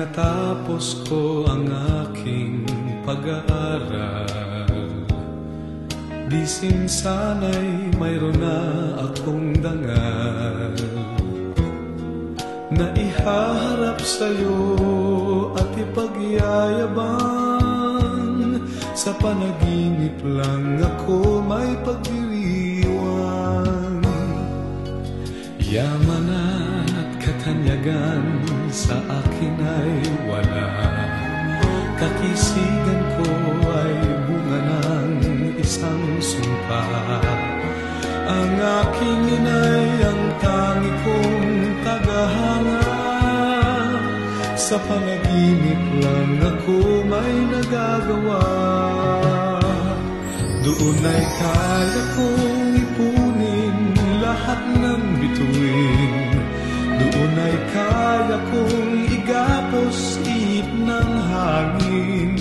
natapos ko ang aking pag-aaral, di sana'y mayroon na akong dangal na ihaharap sa'yo at ipagyayabang. Sa panaginip lang ako may pagdiriwang. Yaman at katanyagan sa akin ay wala, kakisigan ko ay bunga ng isang sumpa. Ang aking inay ang tangi kong tagahanga, sa panaginip lang ako may nagagawa. Doon ay kaya kong ipunin lahat ng bituin, doon ay kaya kong igapos ihip ng hangin,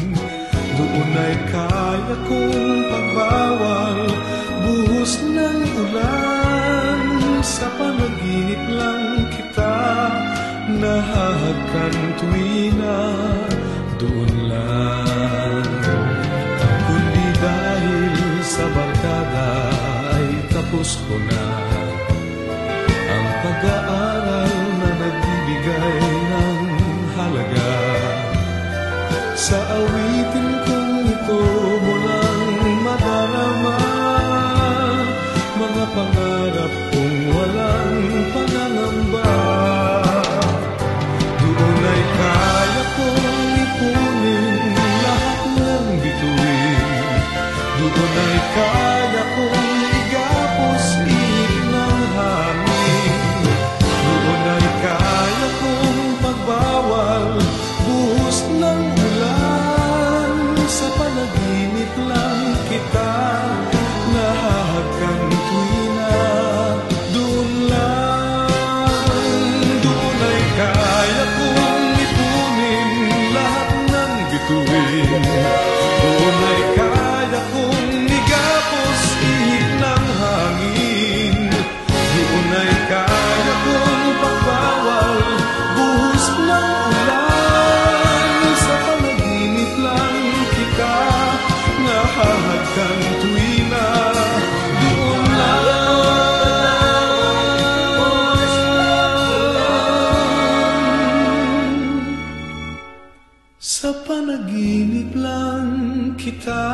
doon ay kaya kong pagbawal buhos ng ulan. Sa panaginip lang kita nahahagkan tuwina, doon lang. Kundi dahil sa barkada ay tapos ko na ang pag-aaral na nagbibigay ng halaga. Sa awitin kong ito mo lang madarama mga pangarap kong walang pangangamba. Doon ay kaya kong ipunin lahat ng bituin, doon ay kaya kong igapos ihip ng hangin, doon ay kaya kong pagbawal buhos ng ulan. Sa panaginip lang kita nahahagkan tuwina, doon lang. Doon ay kaya kong ipunin lahat ng bituin, doon ay kaya kong igapos ihip ng hangin, doon ay kaya kong pagbawal buhos ng ulan. Sa panaginip lang kita nahahagkan tuwina, doon lang. Sa panaginip lang kita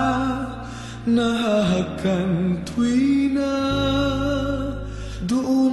nahahagkan tuwina, doon